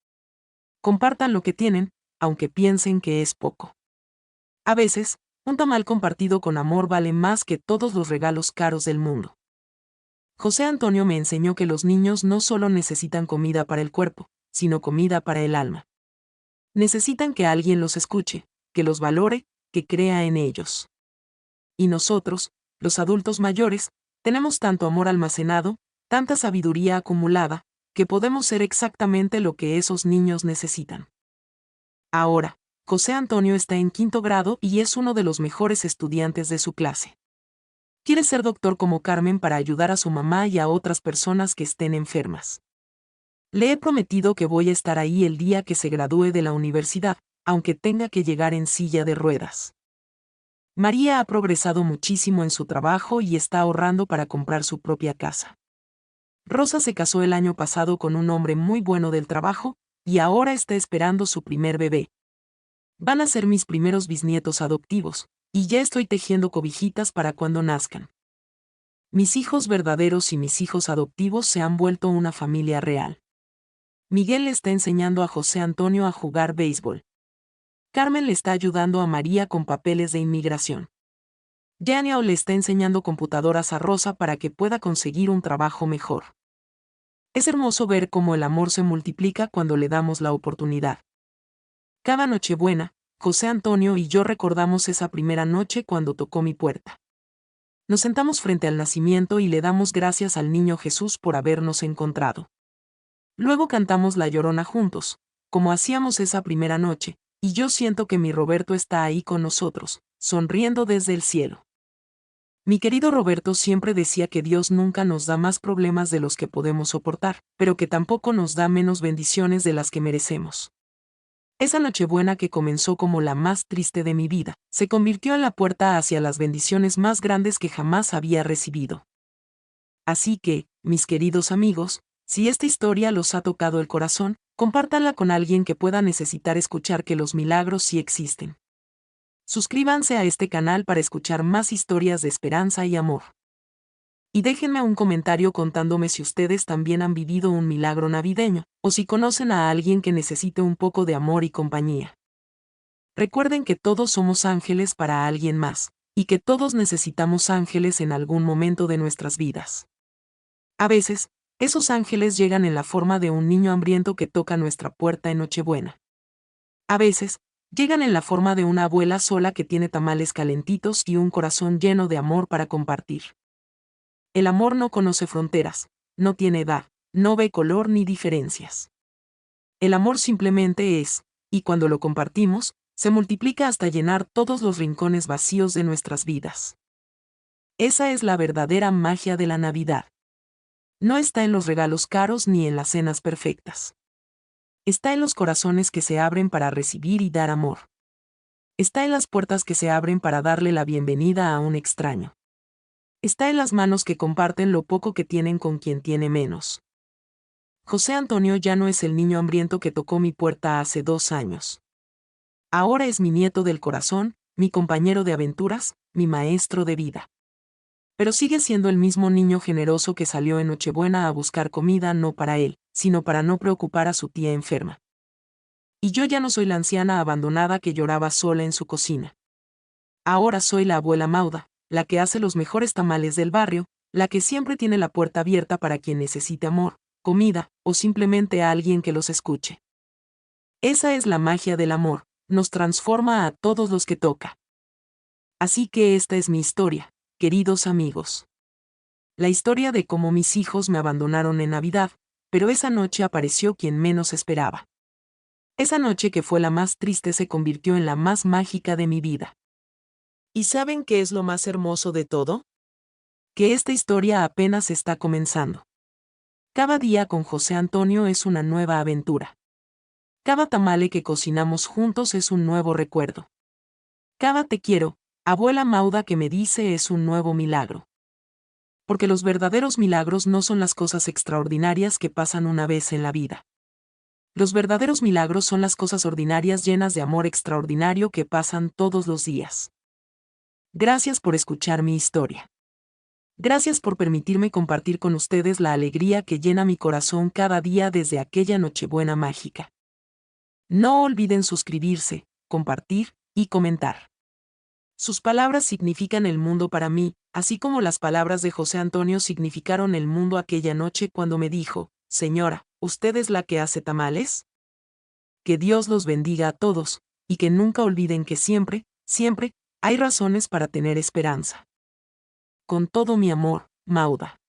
S1: Compartan lo que tienen, aunque piensen que es poco. A veces, un tamal compartido con amor vale más que todos los regalos caros del mundo. José Antonio me enseñó que los niños no solo necesitan comida para el cuerpo, sino comida para el alma. Necesitan que alguien los escuche, que los valore, que crea en ellos. Y nosotros, los adultos mayores, tenemos tanto amor almacenado, tanta sabiduría acumulada, que podemos ser exactamente lo que esos niños necesitan. Ahora, José Antonio está en 5º grado y es uno de los mejores estudiantes de su clase. Quiere ser doctor como Carmen para ayudar a su mamá y a otras personas que estén enfermas. Le he prometido que voy a estar ahí el día que se gradúe de la universidad, aunque tenga que llegar en silla de ruedas. María ha progresado muchísimo en su trabajo y está ahorrando para comprar su propia casa. Rosa se casó el año pasado con un hombre muy bueno del trabajo, y ahora está esperando su primer bebé. Van a ser mis primeros bisnietos adoptivos, Y ya estoy tejiendo cobijitas para cuando nazcan. Mis hijos verdaderos y mis hijos adoptivos se han vuelto una familia real. Miguel le está enseñando a José Antonio a jugar béisbol. Carmen le está ayudando a María con papeles de inmigración. Daniel le está enseñando computadoras a Rosa para que pueda conseguir un trabajo mejor. Es hermoso ver cómo el amor se multiplica cuando le damos la oportunidad. Cada Nochebuena, José Antonio y yo recordamos esa primera noche cuando tocó mi puerta. Nos sentamos frente al nacimiento y le damos gracias al niño Jesús por habernos encontrado. Luego cantamos La Llorona juntos, como hacíamos esa primera noche, y yo siento que mi Roberto está ahí con nosotros, sonriendo desde el cielo. Mi querido Roberto siempre decía que Dios nunca nos da más problemas de los que podemos soportar, pero que tampoco nos da menos bendiciones de las que merecemos. Esa Nochebuena que comenzó como la más triste de mi vida, se convirtió en la puerta hacia las bendiciones más grandes que jamás había recibido. Así que, mis queridos amigos, si esta historia los ha tocado el corazón, compártanla con alguien que pueda necesitar escuchar que los milagros sí existen. Suscríbanse a este canal para escuchar más historias de esperanza y amor. Y déjenme un comentario contándome si ustedes también han vivido un milagro navideño, o si conocen a alguien que necesite un poco de amor y compañía. Recuerden que todos somos ángeles para alguien más, y que todos necesitamos ángeles en algún momento de nuestras vidas. A veces, esos ángeles llegan en la forma de un niño hambriento que toca nuestra puerta en Nochebuena. A veces, llegan en la forma de una abuela sola que tiene tamales calentitos y un corazón lleno de amor para compartir. El amor no conoce fronteras, no tiene edad, no ve color ni diferencias. El amor simplemente es, y cuando lo compartimos, se multiplica hasta llenar todos los rincones vacíos de nuestras vidas. Esa es la verdadera magia de la Navidad. No está en los regalos caros ni en las cenas perfectas. Está en los corazones que se abren para recibir y dar amor. Está en las puertas que se abren para darle la bienvenida a un extraño. Está en las manos que comparten lo poco que tienen con quien tiene menos. José Antonio ya no es el niño hambriento que tocó mi puerta hace 2 años. Ahora es mi nieto del corazón, mi compañero de aventuras, mi maestro de vida. Pero sigue siendo el mismo niño generoso que salió en Nochebuena a buscar comida no para él, sino para no preocupar a su tía enferma. Y yo ya no soy la anciana abandonada que lloraba sola en su cocina. Ahora soy la abuela Mauda, la que hace los mejores tamales del barrio, la que siempre tiene la puerta abierta para quien necesite amor, comida, o simplemente a alguien que los escuche. Esa es la magia del amor, nos transforma a todos los que toca. Así que esta es mi historia, queridos amigos. La historia de cómo mis hijos me abandonaron en Navidad, pero esa noche apareció quien menos esperaba. Esa noche que fue la más triste se convirtió en la más mágica de mi vida. ¿Y saben qué es lo más hermoso de todo? Que esta historia apenas está comenzando. Cada día con José Antonio es una nueva aventura. Cada tamale que cocinamos juntos es un nuevo recuerdo. Cada te quiero, abuela Mauda que me dice es un nuevo milagro. Porque los verdaderos milagros no son las cosas extraordinarias que pasan una vez en la vida. Los verdaderos milagros son las cosas ordinarias llenas de amor extraordinario que pasan todos los días. Gracias por escuchar mi historia. Gracias por permitirme compartir con ustedes la alegría que llena mi corazón cada día desde aquella Nochebuena mágica. No olviden suscribirse, compartir y comentar. Sus palabras significan el mundo para mí, así como las palabras de José Antonio significaron el mundo aquella noche cuando me dijo, Señora, ¿usted es la que hace tamales? Que Dios los bendiga a todos, y que nunca olviden que siempre, siempre, hay razones para tener esperanza. Con todo mi amor, Mauda.